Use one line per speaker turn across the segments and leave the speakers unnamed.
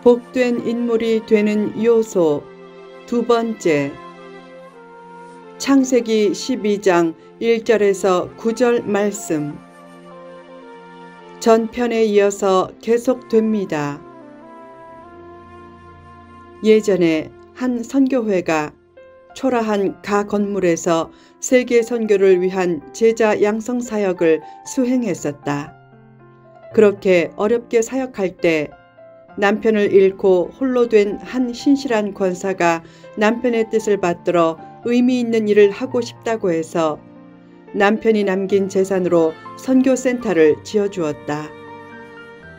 복된 인물이 되는 요소 두 번째. 창세기 12장 1절에서 9절 말씀. 전편에 이어서 계속됩니다. 예전에 한 선교회가 초라한 가 건물에서 세계 선교를 위한 제자 양성 사역을 수행했었다. 그렇게 어렵게 사역할 때 남편을 잃고 홀로 된 한 신실한 권사가 남편의 뜻을 받들어 의미 있는 일을 하고 싶다고 해서 남편이 남긴 재산으로 선교센터를 지어주었다.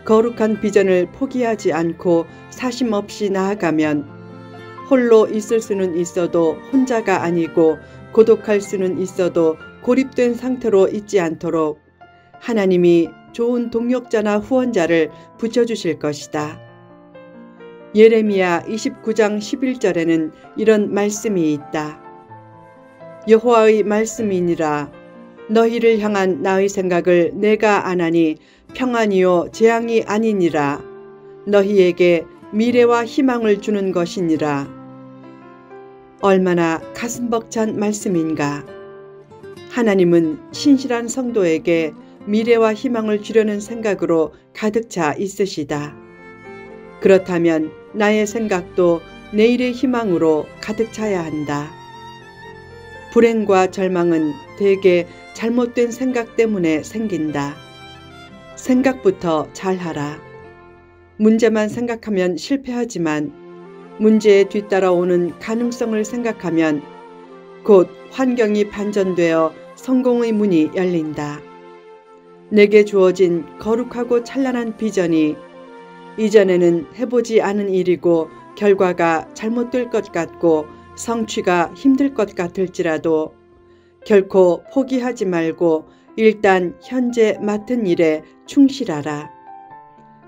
거룩한 비전을 포기하지 않고 사심 없이 나아가면 홀로 있을 수는 있어도 혼자가 아니고 고독할 수는 있어도 고립된 상태로 있지 않도록 하나님이 좋은 동역자나 후원자를 붙여주실 것이다. 예레미야 29장 11절에는 이런 말씀이 있다. 여호와의 말씀이니라. 너희를 향한 나의 생각을 내가 아나니 평안이요 재앙이 아니니라. 너희에게 미래와 희망을 주는 것이니라. 얼마나 가슴 벅찬 말씀인가. 하나님은 신실한 성도에게 미래와 희망을 주려는 생각으로 가득 차 있으시다. 그렇다면 나의 생각도 내일의 희망으로 가득 차야 한다. 불행과 절망은 대개 잘못된 생각 때문에 생긴다. 생각부터 잘하라. 문제만 생각하면 실패하지만 문제에 뒤따라오는 가능성을 생각하면 곧 환경이 반전되어 성공의 문이 열린다. 내게 주어진 거룩하고 찬란한 비전이 이전에는 해보지 않은 일이고 결과가 잘못될 것 같고 성취가 힘들 것 같을지라도 결코 포기하지 말고 일단 현재 맡은 일에 충실하라.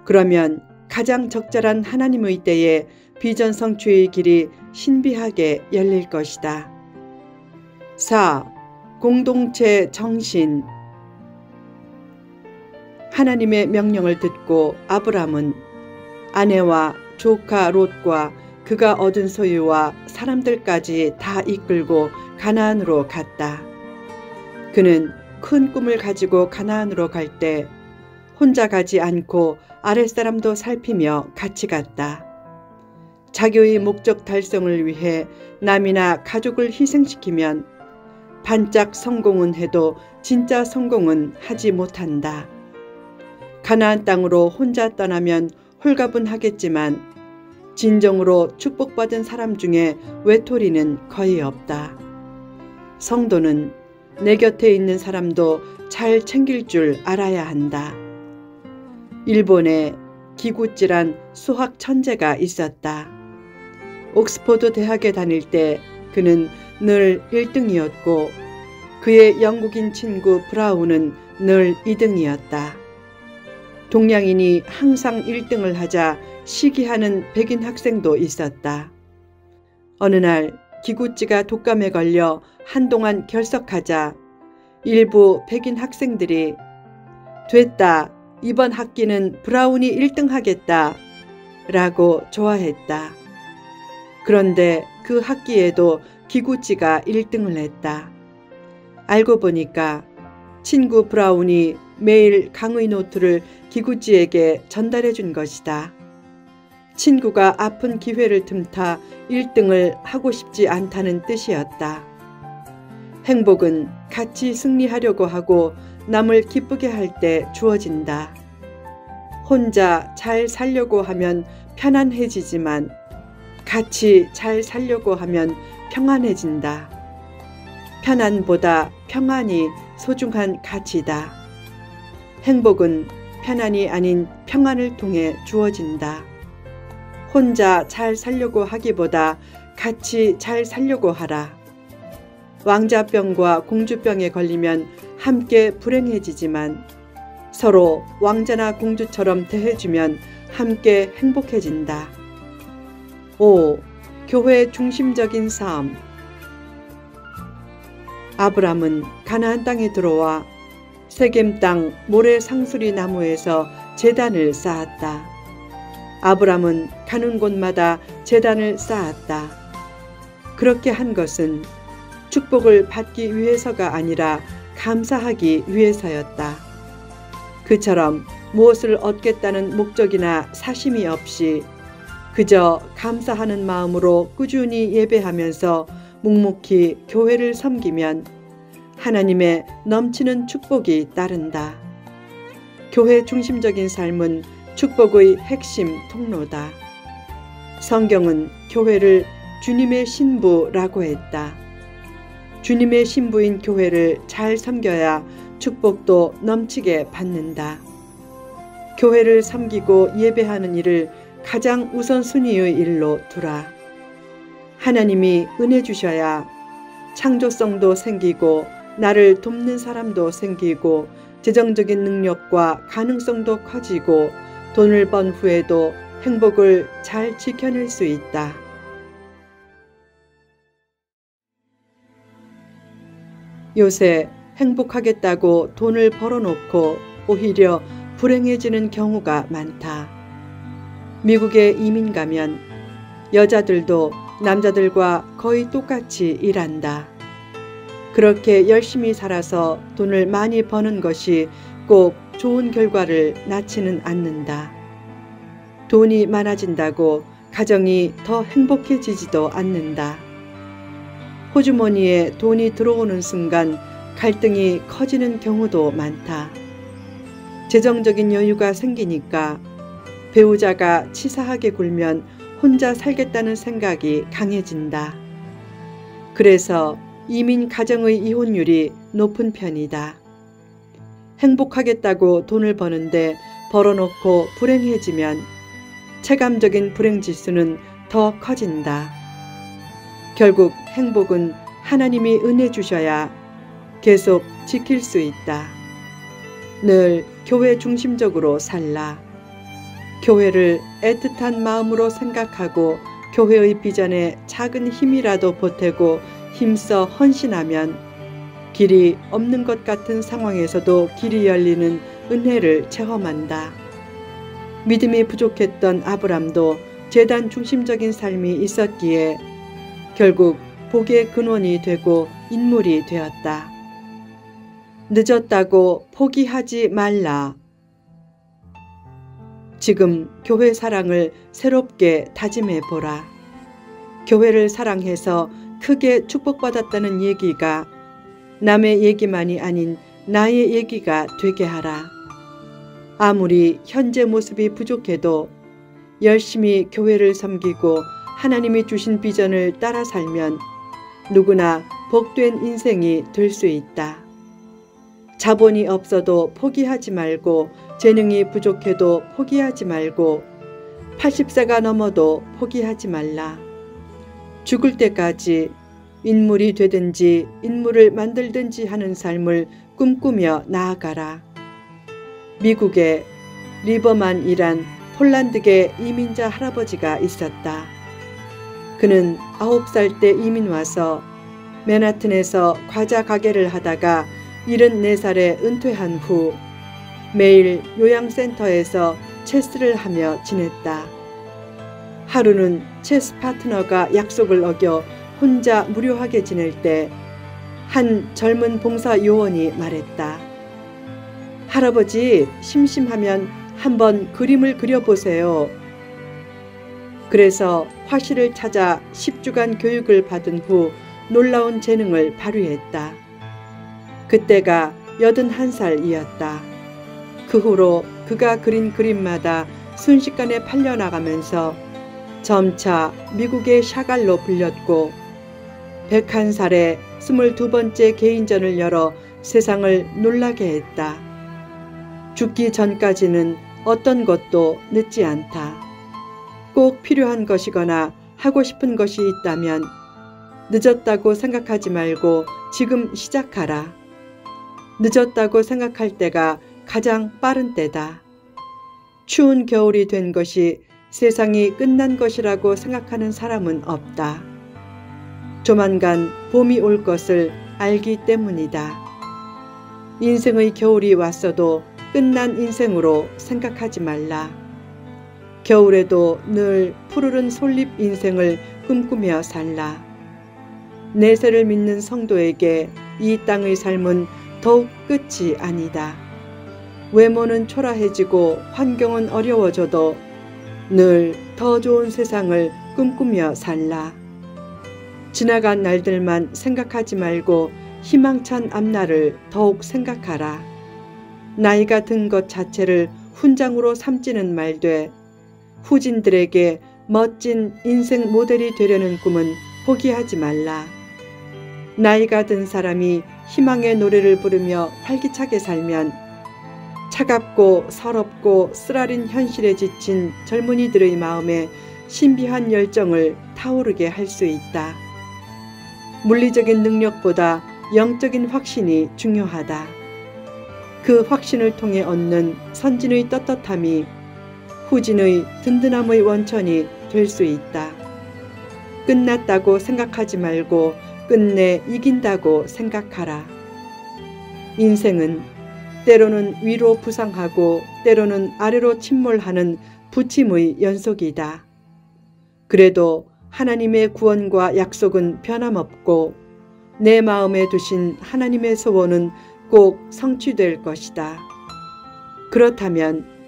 그러면 가장 적절한 하나님의 때에 비전 성취의 길이 신비하게 열릴 것이다. 4. 공동체 정신. 하나님의 명령을 듣고 아브람은 아내와 조카 롯과 그가 얻은 소유와 사람들까지 다 이끌고 가나안으로 갔다. 그는 큰 꿈을 가지고 가나안으로 갈 때 혼자 가지 않고 아랫사람도 살피며 같이 갔다. 자기의 목적 달성을 위해 남이나 가족을 희생시키면 반짝 성공은 해도 진짜 성공은 하지 못한다. 가나안 땅으로 혼자 떠나면 홀가분하겠지만 진정으로 축복받은 사람 중에 외톨이는 거의 없다. 성도는 내 곁에 있는 사람도 잘 챙길 줄 알아야 한다. 일본에 기구찌란 수학 천재가 있었다. 옥스퍼드 대학에 다닐 때 그는 늘 1등이었고 그의 영국인 친구 브라운은 늘 2등이었다. 동양인이 항상 1등을 하자 시기하는 백인 학생도 있었다. 어느 날 기구찌가 독감에 걸려 한동안 결석하자 일부 백인 학생들이 됐다, 이번 학기는 브라운이 1등 하겠다 라고 좋아했다. 그런데 그 학기에도 기구찌가 1등을 했다. 알고 보니까 친구 브라운이 매일 강의 노트를 기구찌에게 전달해 준 것이다. 친구가 아픈 기회를 틈타 1등을 하고 싶지 않다는 뜻이었다. 행복은 같이 승리하려고 하고 남을 기쁘게 할 때 주어진다. 혼자 잘 살려고 하면 편안해지지만 같이 잘 살려고 하면 평안해진다. 편안보다 평안이 소중한 가치다. 행복은 편안이 아닌 평안을 통해 주어진다. 혼자 잘 살려고 하기보다 같이 잘 살려고 하라. 왕자병과 공주병에 걸리면 함께 불행해지지만 서로 왕자나 공주처럼 대해주면 함께 행복해진다. 5. 교회 중심적인 삶. 아브람은 가나안 땅에 들어와 세겜 땅 모래 상수리 나무에서 제단을 쌓았다. 아브람은 가는 곳마다 제단을 쌓았다. 그렇게 한 것은 축복을 받기 위해서가 아니라 감사하기 위해서였다. 그처럼 무엇을 얻겠다는 목적이나 사심이 없이 그저 감사하는 마음으로 꾸준히 예배하면서 묵묵히 교회를 섬기면 하나님의 넘치는 축복이 따른다. 교회 중심적인 삶은 축복의 핵심 통로다. 성경은 교회를 주님의 신부라고 했다. 주님의 신부인 교회를 잘 섬겨야 축복도 넘치게 받는다. 교회를 섬기고 예배하는 일을 가장 우선순위의 일로 두라. 하나님이 은혜 주셔야 창조성도 생기고 나를 돕는 사람도 생기고 재정적인 능력과 가능성도 커지고 돈을 번 후에도 행복을 잘 지켜낼 수 있다. 요새 행복하겠다고 돈을 벌어놓고 오히려 불행해지는 경우가 많다. 미국에 이민 가면 여자들도 남자들과 거의 똑같이 일한다. 그렇게 열심히 살아서 돈을 많이 버는 것이 꼭 좋은 결과를 낳지는 않는다. 돈이 많아진다고 가정이 더 행복해지지도 않는다. 호주머니에 돈이 들어오는 순간 갈등이 커지는 경우도 많다. 재정적인 여유가 생기니까 배우자가 치사하게 굴면 혼자 살겠다는 생각이 강해진다. 그래서 이민 가정의 이혼율이 높은 편이다. 행복하겠다고 돈을 버는데 벌어놓고 불행해지면 체감적인 불행 지수는 더 커진다. 결국 행복은 하나님이 은혜 주셔야 계속 지킬 수 있다. 늘 교회 중심적으로 살라. 교회를 애틋한 마음으로 생각하고 교회의 비전에 작은 힘이라도 보태고 힘써 헌신하면 길이 없는 것 같은 상황에서도 길이 열리는 은혜를 체험한다. 믿음이 부족했던 아브람도 제단 중심적인 삶이 있었기에 결국 복의 근원이 되고 인물이 되었다. 늦었다고 포기하지 말라. 지금 교회 사랑을 새롭게 다짐해 보라. 교회를 사랑해서 크게 축복받았다는 얘기가 남의 얘기만이 아닌 나의 얘기가 되게 하라. 아무리 현재 모습이 부족해도 열심히 교회를 섬기고 하나님이 주신 비전을 따라 살면 누구나 복된 인생이 될 수 있다. 자본이 없어도 포기하지 말고 재능이 부족해도 포기하지 말고 80세가 넘어도 포기하지 말라. 죽을 때까지 인물이 되든지 인물을 만들든지 하는 삶을 꿈꾸며 나아가라. 미국에 리버만이란 폴란드계 이민자 할아버지가 있었다. 그는 9살 때 이민 와서 맨하튼에서 과자 가게를 하다가 74살에 은퇴한 후 매일 요양센터에서 체스를 하며 지냈다. 하루는 체스 파트너가 약속을 어겨 혼자 무료하게 지낼 때 한 젊은 봉사 요원이 말했다. 할아버지, 심심하면 한번 그림을 그려보세요. 그래서 화실을 찾아 10주간 교육을 받은 후 놀라운 재능을 발휘했다. 그때가 81살이었다. 그 후로 그가 그린 그림마다 순식간에 팔려나가면서 점차 미국의 샤갈로 불렸고 101살에 22번째 개인전을 열어 세상을 놀라게 했다. 죽기 전까지는 어떤 것도 늦지 않다. 꼭 필요한 것이거나 하고 싶은 것이 있다면 늦었다고 생각하지 말고 지금 시작하라. 늦었다고 생각할 때가 가장 빠른 때다. 추운 겨울이 된 것이 세상이 끝난 것이라고 생각하는 사람은 없다. 조만간 봄이 올 것을 알기 때문이다. 인생의 겨울이 왔어도 끝난 인생으로 생각하지 말라. 겨울에도 늘 푸르른 솔잎 인생을 꿈꾸며 살라. 내세를 믿는 성도에게 이 땅의 삶은 더욱 끝이 아니다. 외모는 초라해지고 환경은 어려워져도 늘 더 좋은 세상을 꿈꾸며 살라. 지나간 날들만 생각하지 말고 희망찬 앞날을 더욱 생각하라. 나이가 든 것 자체를 훈장으로 삼지는 말되 후진들에게 멋진 인생 모델이 되려는 꿈은 포기하지 말라. 나이가 든 사람이 희망의 노래를 부르며 활기차게 살면 차갑고 서럽고 쓰라린 현실에 지친 젊은이들의 마음에 신비한 열정을 타오르게 할 수 있다. 물리적인 능력보다 영적인 확신이 중요하다. 그 확신을 통해 얻는 선진의 떳떳함이 후진의 든든함의 원천이 될 수 있다. 끝났다고 생각하지 말고 끝내 이긴다고 생각하라. 인생은 때로는 위로 부상하고 때로는 아래로 침몰하는 부침의 연속이다. 그래도 하나님의 구원과 약속은 변함없고 내 마음에 두신 하나님의 소원은 꼭 성취될 것이다. 그렇다면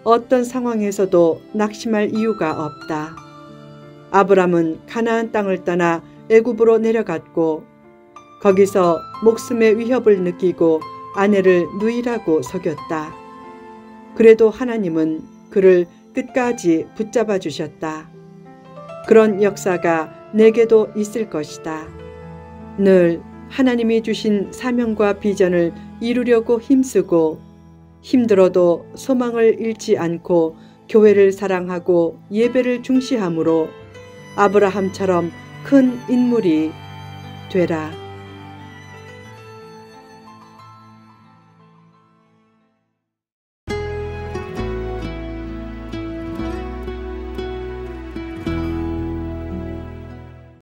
어떤 상황에서도 낙심할 이유가 없다. 아브람은 가나안 땅을 떠나 애굽으로 내려갔고 거기서 목숨의 위협을 느끼고 아내를 누이라고 속였다. 그래도 하나님은 그를 끝까지 붙잡아 주셨다. 그런 역사가 내게도 있을 것이다. 늘 하나님이 주신 사명과 비전을 이루려고 힘쓰고 힘들어도 소망을 잃지 않고 교회를 사랑하고 예배를 중시함으로 아브라함처럼 큰 인물이 되라.